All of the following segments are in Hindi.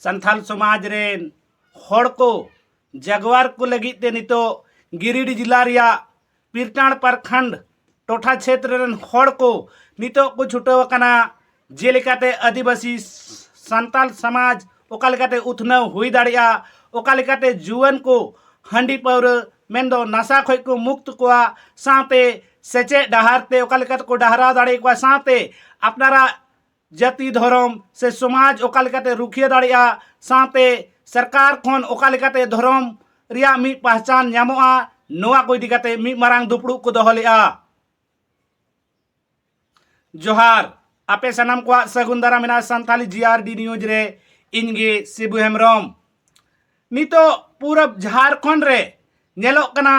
संथाल समाज रेन होड़ को जगवार को लगी ते नितो गिरिडीह जिला रिया पीरटाण प्रखंड टोठा क्षेत्र रेन होड़ को नितो को छुटो कना जेलेकाते आदिवासी संताल समाज ओकालेकाते उथनाव हुई दाड़िया ओकालेकाते जुवन को हंडी पौर मेंदो नशा खोज को मुक्त कोआ साथे सेचे डहारते ओकालेकाते को डहराव दाड़े कोआ साथे अपनारा जाति धर्म से समाज ओकालेकाते रुखिया दाड़िया साथे सरकार खन ओकालेकाते धर्म रिया मी पहचान न्यामोआ नोआ को इदिकाते मी मारांग दुपड़ू को दोहलेआ। जोहार आपे सनम को सगुन दारा मेना संथाली जीआरडी न्यूज रे इनगे शिबू हेम्ब्रम नितो पूरब झारखंड रे नेलो कना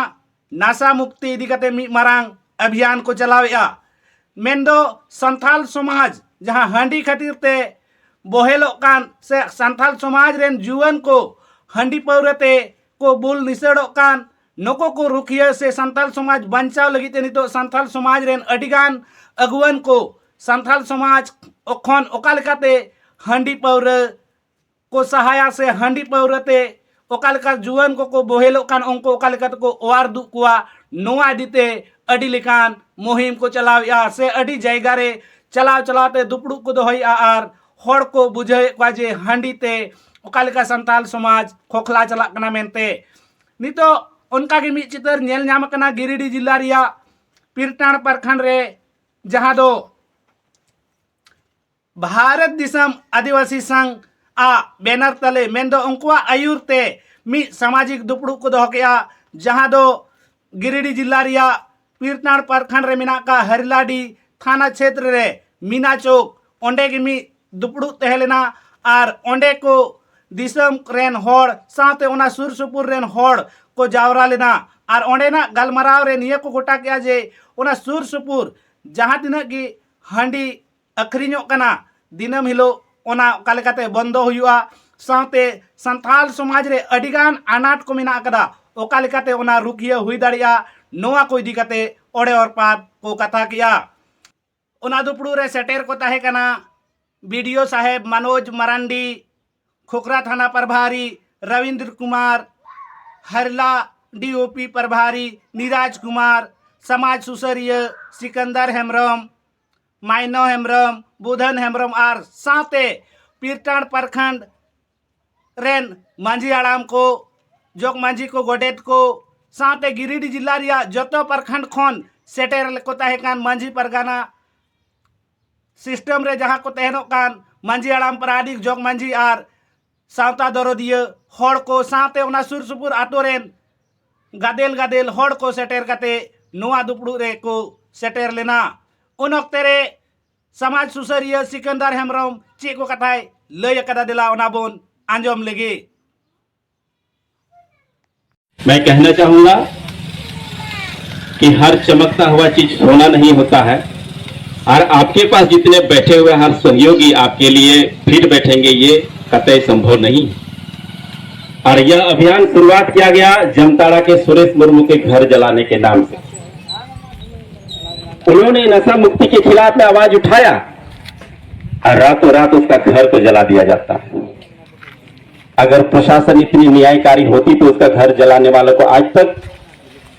नासा मुक्ति इदिकाते मी मारांग अभियान को चलावेआ मेंदो संथाल समाज जहां हंडी खातिर ते बोहेलो कान से संथाल समाज रेन जुवन को हंडी पौरते को बुल निसेड़ो कान नको को रुखिया से संथाल समाज बंचाव लगी ते नितो संथाल समाज रेन अडिगान अगुवन को संथाल समाज ओखन ओकालेकाते हंडी पौर को सहाया से हंडी पौरते ओकालेका जुवन को बोहेलो कान उनको ओकालेकाते को ओवार दु कुआ नोआ दिते अडी लेकान मुहिम को चलावेआ से अडी जायगा रे चलाव चलाते दुपड़ू को दोहैया आर होड़ को बुझे जे हंडी ते ओकालेका संथाल समाज खोखला चला कना मेनते नितो उनका के मी चितर नेल नाम कना गिरिडीह जिला रिया पीरटाण प्रखंड रे जहां दो भारत दिसम आदिवासी संघ आ बैनर तले मेंदो उनकुआ आयुर ते मी सामाजिक दुपड़ू को दोहकेआ जहां दो गिरिडीह जिला रिया पीरटाण प्रखंड रे मिना का हरिलाडी थाना क्षेत्र रे मीना चौक ओंडे की मी दुपड़ू तहलेना आर ओंडे को दिसम रेन होड़ साथे ओना सुर सुपुर रेन होड़ को जावरा लेना आर ओंडे ना गलमराव रे निया को गोटा किया जे ओना सुर सुपुर जहां तिना की हंडी अखरिñो कना दिनम हिलो ओना कालेकाते बंदो हुआ साथे संथाल समाज रे अडिगान अनाट को मिना कदा ओकालेकाते ओना रुकिया हुई दाड़िया नोआ को इदी काते ओड़े और पात को कथा किया ओना दुपड़ू रे सेटेर को ताहे कना बीडीओ साहेब मनोज मरांडी खोखरा थाना प्रभारी रविंद्र कुमार हरला डीओपी प्रभारी नीराज कुमार समाज सुसरिय सिकंदर हेम्ब्रम माइनो हेम्ब्रम बुधन हेम्ब्रम आर साथे पीरटाण प्रखंड रेन मांझी आड़ाम को जोग मांझी को गोडेत को साथे गिरिडीह जिला रिया जतो प्रखंड खन सेटेर को ताहे कान मांझी परगाना सिस्टम रे जहां को तहनो कान मांझी आड़ाम पराडिक जोग मांझी आर सावता दरोदिया होड़ को साथे ओना सुर सुपुर आटो रेन गादेल गादेल होड़ को सेटेर काते नोआ दुपड़ू रे को सेटेर लेना उन वक्ते रे समाज सुसरिया सिकंदर हेम्ब्रम चे को कथाय लय कदा दिला ओना बोन आंजम लेगे। मैं कहना चाहूंगा कि हर चमकता हुआ चीज सोना नहीं होता है और आपके पास जितने बैठे हुए हर सहयोगी आपके लिए फिर बैठेंगे ये कतई संभव नहीं। और यह अभियान शुरुआत किया गया जमताड़ा के सुरेश मुर्मू के घर जलाने के नाम से। उन्होंने नशा मुक्ति के खिलाफ में आवाज उठाया और रातों रात उसका घर को जला दिया जाता है। अगर प्रशासन इतनी न्यायकारी होती तो उसका घर जलाने वालों को आज तक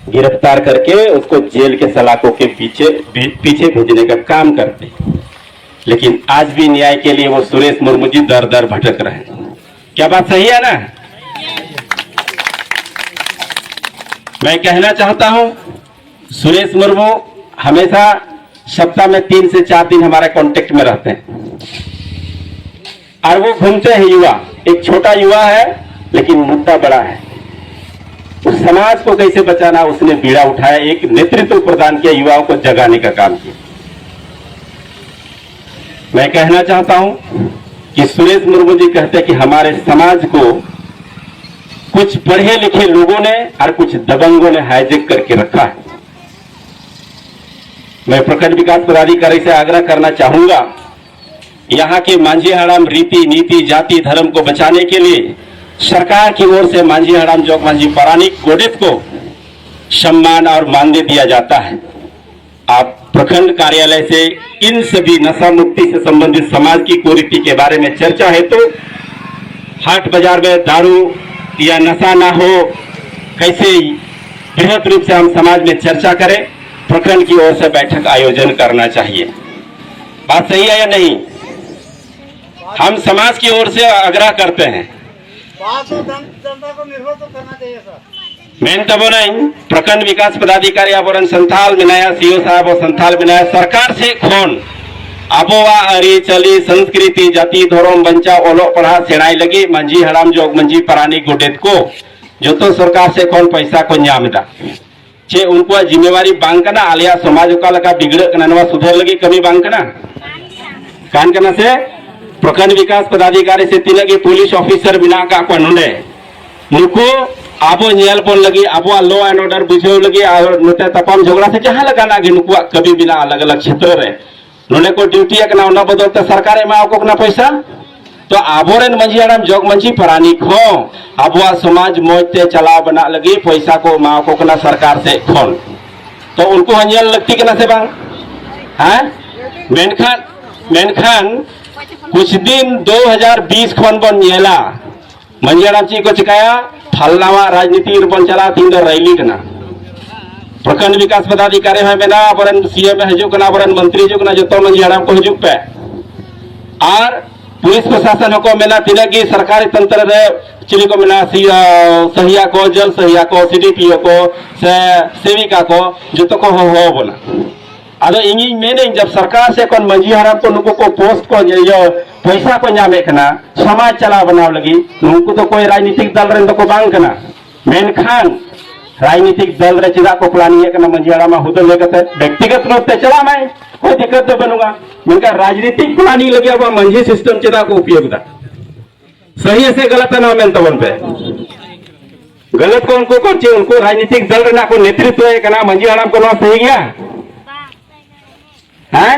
गिरफ्तार करके उसको जेल के सलाखों के पीछे भेजने का काम करते, लेकिन आज भी न्याय के लिए वो सुरेश मुर्मू जी दर दर भटक रहे हैं। क्या बात सही है ना? मैं कहना चाहता हूं सुरेश मुर्मू हमेशा सप्ताह में 3 से 4 दिन हमारे कांटेक्ट में रहते हैं और वो घूमते हैं युवा, एक छोटा युवा है लेकिन मुद्दा बड़ा है। उस समाज को कैसे बचाना उसने बीड़ा उठाया, एक नेतृत्व प्रदान किया, युवाओं को जगाने का काम किया। मैं कहना चाहता हूं कि सुरेश मुर्मू जी कहते हैं कि हमारे समाज को कुछ पढ़े लिखे लोगों ने और कुछ दबंगों ने हाईजेक करके रखा है। मैं प्रखंड विकास पदाधिकारी से आग्रह करना चाहूंगा, यहाँ के मांझी हड़ाम रीति नीति जाति धर्म को बचाने के लिए सरकार की ओर से मांझी हड़ाम जोग मांझी परानिक गोडेत को सम्मान और मानदेय दिया जाता है। आप प्रखंड कार्यालय से इन सभी नशा मुक्ति से संबंधित समाज की कुरीति के बारे में चर्चा हेतु हाट बाजार में दारू या नशा ना हो, कैसे बृहद रूप से हम समाज में चर्चा करें। प्रखंड की ओर से बैठक आयोजन करना चाहिए। बात सही है या नहीं? हम समाज की ओर से आग्रह करते हैं। बात तो जनता को निर्भर तो करना चाहिए सर। मेन तब नहीं, प्रखंड विकास पदाधिकारी आबोरन संथाल बनाया, सीओ साहब और संथाल बनाया सरकार से खोन आबोवा अरी चली संस्कृति जाति धर्म बंचा ओलो पढ़ा सेणाई लगी मंजी हराम जोग मंजी परानी गोडेत को जो तो सरकार से खोन पैसा को न्यामदा चे उनको जिम्मेवारी बांग कना आलिया समाज का लगा बिगड़ कना नवा सुधर लगी कमी बांग कना कान कना से प्रखंड विकास पदाधिकारी से तिलगी पुलिस ऑफिसर बिना का को नुने नुको आबो नेल पोन लगी आबो लॉ एंड ऑर्डर बुझे लगी और नते तपम झगड़ा से जहां लगा ना नुको कभी बिना अलग अलग क्षेत्र रे नुने को ड्यूटी कना ओना बदलते सरकार मा को ना पैसा तो आबोरेन मंजी हराम जोग मंजी परानी खो आबो समाज मोजते चलाव बना लगी पैसा को मा को कना सरकार से खोन तो उनको हंजल लगती कना से बांग हैं मेनखान कुछ दिन 2020 खन बन नेला मंजी हराम ची को चिकाया फलनावा राजनीति बन चला तीन रैली कना प्रखंड विकास पदाधिकारी है मेना अबरन सीएम हजुक कना अबरन मंत्री हजुक ना जतो मंजी हराम को हजुक पे और पुलिस प्रशासन को मेना तिनगी सरकारी तंत्र रे चिली को मेना सहिया को जल सहिया को सीडीपीओ को से सेविका को जतो को हो बोला अदो इंगी मेने जब सरकार से कोन मंजी हराम को नुको को पोस्ट को यो पैसा को न्यामे कना समाज चला बनाव लगी नुको तो कोई राजनीतिक दल रेन तो को बांग कना मेनखान राजनीतिक दल रे चिदा को प्लानिंग कना मंजी हराम हुदल लेकते व्यक्तिगत रूप से चला मैं कोई दिक्कत तो बनूंगा मेनका राजनीतिक प्लानिंग लगे अब मंजी सिस्टम चिदा को उपयोग दा सही से गलत ना मेन तवन पे गलत को उनको कर उनको राजनीतिक दल रे ना को नेतृत्व है कना मंजी हराम को ना सही गया हैं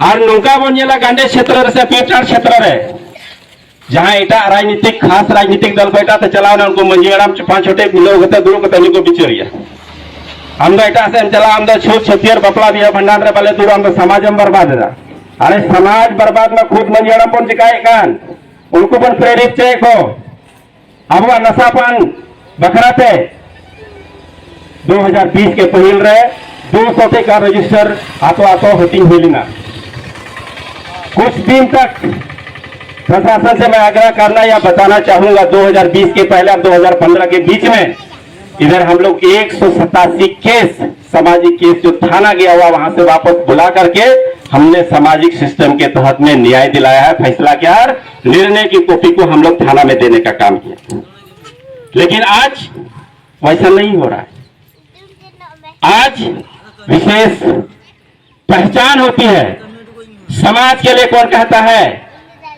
और नौका बनेला गांडे क्षेत्र से पेटार क्षेत्र रे जहां एटा राजनीतिक खास राजनीतिक दल बेटा तो चलाओ ना उनको मंजी हराम पांच छोटे लोग होते दुरु को तनी को बिचरिया हम तो एटा से चला हम तो छोट छतियर बपला दिया भंडार रे वाले दुरु हम तो समाज में बर्बाद दा अरे समाज बर्बाद में खुद मंजी हराम पन चिकाए कान उनको पन प्रेरित चे को अब नशा पान बखराते 2020 के पहिल रे 200 का रजिस्टर आतो होती हुई ना कुछ दिन तक प्रशासन से मैं आग्रह करना या बताना चाहूंगा 2020 के पहले और 2015 के बीच में इधर हम लोग 187 केस सामाजिक केस जो थाना गया हुआ वहां से वापस बुला करके हमने सामाजिक सिस्टम के तहत में न्याय दिलाया है, फैसला किया है, निर्णय की कॉपी को हम लोग थाना में देने का काम किया। लेकिन आज वैसा नहीं हो रहा है। आज विशेष पहचान होती है समाज के लिए। कौन कहता है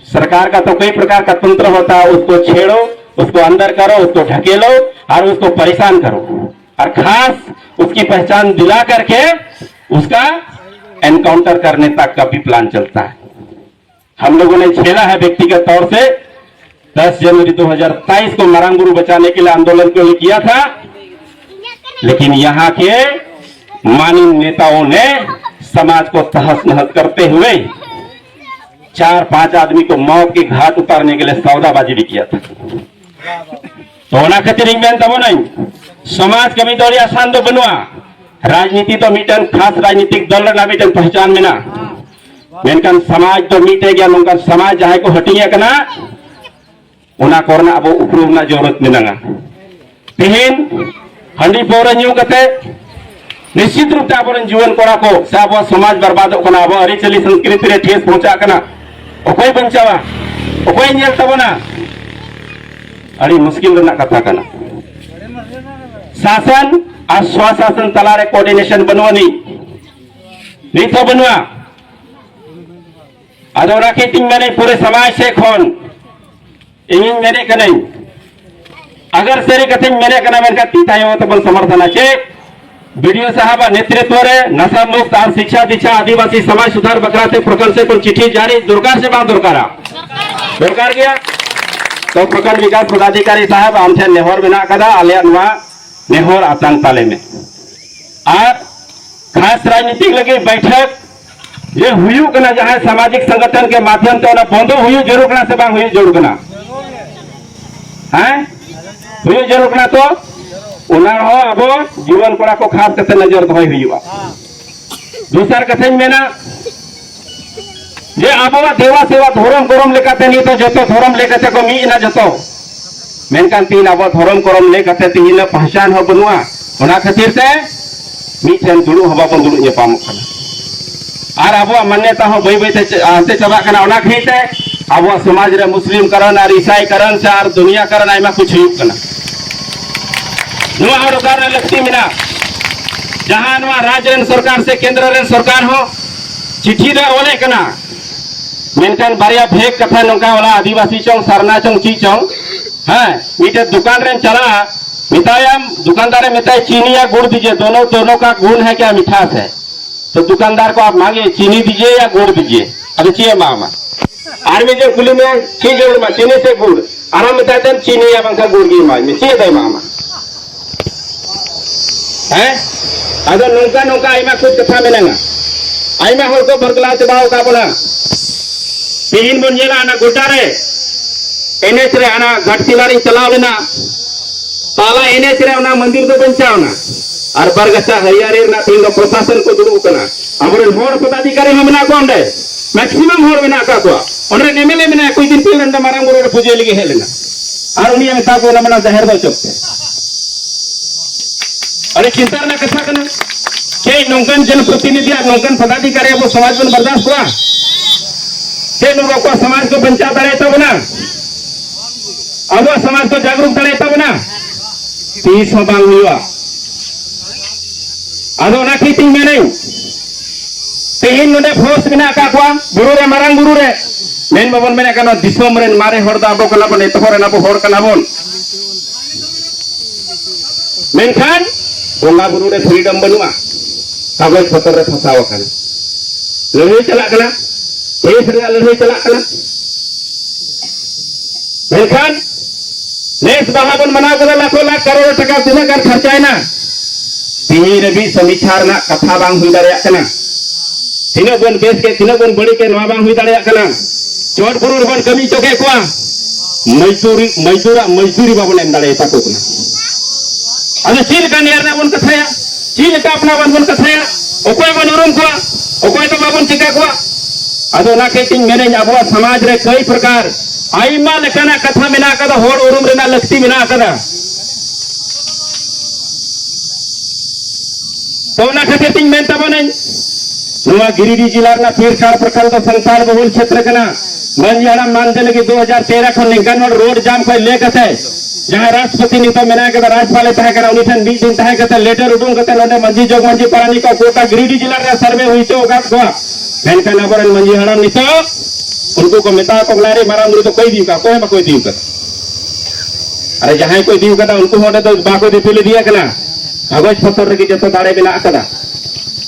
सरकार का तो कई प्रकार का तंत्र होता है, उसको छेड़ो, उसको अंदर करो, उसको ढकेलो और उसको परेशान करो और खास उसकी पहचान दिला करके उसका एनकाउंटर करने तक का भी प्लान चलता है। हम लोगों ने झेला है व्यक्तिगत तौर से। 10 जनवरी 2023 को मरांगुरु बचाने के लिए आंदोलन को किया था, लेकिन यहाँ के माननीय नेताओं ने समाज को तहस नहस करते हुए 4-5 आदमी को मौत के घाट उतारने के लिए सौदाबाजी भी किया था। तो ना खतरी में तब नहीं समाज कमी दौरी आसान तो बनवा राजनीति तो मीटन खास राजनीतिक दल ना मीटन पहचान में ना मेनकन समाज तो मीटे गया नौका समाज जहां को हटिया कना उना कोरना अब उपरूना जरूरत मिलना तेहन हंडी पौरा न्यू कते निश्चित रूप से अब जीवन कोड़ा को से अब समाज बर्बाद होना अब अरिचली संस्कृति रे ठेस पहुंचा कना ओकोई बंचावा ओकोई नेल तबना अड़ी मुश्किल रना कथा कना शासन और स्वशासन तलारे कोऑर्डिनेशन बनवानी नहीं तो बनवा अदोरा के टिंग मैंने पूरे समाज से खोन इंग मेरे का नहीं अगर सेरे कथिंग मेरे का नाम तीता है तो बन समर्थन अच्छे वीडियो साहब नेतृत्व रे नशा मुक्त और शिक्षा दीक्षा आदिवासी समाज सुधार बकराते प्रखंड से कोई चिट्ठी जारी दुर्कार से बात दुर्कार गया तो प्रखंड विकास पदाधिकारी साहब आमसे नेहर बिना कदा आलिया नुआ नेहर आतंक ताले में और खास राजनीतिक लगे बैठक ये हुई कना जहां सामाजिक संगठन के माध्यम से बंदो हुई जरूर कना से बांग हुई जरूर कना हैं हुई जरूर कना तो उना हो अब जीवन कोड़ा को खास करते नजर दोहय हुआ दूसर कथन में ना जे आबवा देवा सेवा धर्म करम लेकाते नहीं तो जतो धर्म लेकाते को मी ना जतो मेनकान तीन अब धर्म करम लेकाते तीन पहचान हो बनुआ ओना खातिर ते मीठन दुलु हवा बन दुलु नेपाम खाना और अब मान्यता हो बई बई ते आते चबा खाना ओना खीते अब समाज रे मुस्लिम करन और ईसाई करन से और दुनिया करन आइमा कुछ हुई कना नुआ और उदाहरण लगती मिना जहां नुआ राज्य रेन सरकार से केंद्र रेन सरकार हो चिट्ठी रे ओले कना मेनकान बारिया भेक कथा नोका वाला आदिवासी चौं सरना चौं ची चौं हां मीटे दुकान रेन चला मितायम दुकानदार मिताय चीनी या गुड़ दीजिए दोनों का गुण है क्या मिठास है तो दुकानदार को आप मांगे चीनी दीजिए या गुड़ दीजिए अरे चाहिए मामा आर्मी जो कुली में चीज मा चीनी से गुड़ आराम मिताते चीनी या बंका गुड़ की माई में चाहिए दे मामा है अगर नोका नोका आइमा कुछ कथा मिलेगा आइमा हर को बरगला चबाओ का बोला तीन बन जेला ना गोटारे एनएच रे आना घाटसिलारी चलाव लेना ताला एनएच रे ना मंदिर दो बंचाव ना और बरगसा हरियारे ना तीन दो प्रशासन को दुरु कना हमरे होर पदाधिकारी हम ना कोंडे मैक्सिमम होर बिना का को ओनरे एमएलए में कोई दिन पिलन मारांग गोरे पूजे लगे हेलेना और उनी में ताको ना मना जहर दो चोकते अरे चिंता ना कथा कना के नौकन जनप्रतिनिधि और नौकन पदाधिकारी वो समाज में बर्दाश्त हुआ के लोगों को समाज को बंचा दे तब ना अब समाज को जागरूक करे तब ना तीस बांग हुआ अदो ना की तीन में नहीं तीन नोडे फोर्स बिना का को गुरु रे मारांग गुरु रे मेन बाबन में कनो दिसोम रे मारे हर दा बो कना बने तो रे ना बो हर कना बोन मेनखान बोंगा गुरु रे फ्रीडम बनुआ कागज पत्र रे फसाव कना लड़ाई चला कना देश रे लड़ाई चला कना मेनखान नेस बहाबन मना कर लाखों लाख करोड़ टका तिना कर खर्चाय ना तीन भी समीक्षार ना कथा बांग हुई दाड़े कना तीन बन बेस के तीन बन बड़ी के नवा बांग हुई दाड़े कना चोट गुरु बन कमी चोके को मजदूरी बाबन एम दाड़े ताको कना अरे चील का नियर ना बन कथाया चील का अपना बन कथाया ओकोय बन उरुम को ओकोय तो बाबन चिका को अदो ना के तीन मेने अबवा समाज रे कई प्रकार आइमा लेकाना कथा मिना कदा होड़ उरुम रेना लक्ति मिना कदा तो ना खातिर तीन मेन तबने नुआ गिरिडीह जिला ना पीरकाड़ प्रखंड संसार बहुल क्षेत्र कना मंजियाड़ा मानते लगी 2013 को लिंकन रोड जाम को ले कथे जहां राष्ट्रपति नीतो मिना कदा राज्यपाल तह करा उनी ठन 20 दिन तह कथे लेटर उडुंग कथे नोडे मंजी जोग मंजी पारानी का कोटा गिरिडीह जिला रे सर्वे हुई तो का मेनकान अबरन मंजियाड़ा नीतो उनको को मिता को लारे मारांग तो कोई दी का कोई कोई दी का अरे जहां कोई दी का उनको होडे तो बाको दी तुले दिया कना कागज पत्र रे जतो दाड़े बिना कदा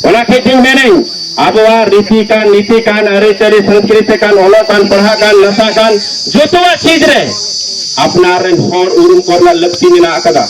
ओला के दिन में नहीं अब वा रीति कान नीति कान अरे चरे संस्कृति कान ओलो कान पढ़ा कान नशा कान जो तो चीज रे अपना रे होर उरुम करना लगती मिना कदा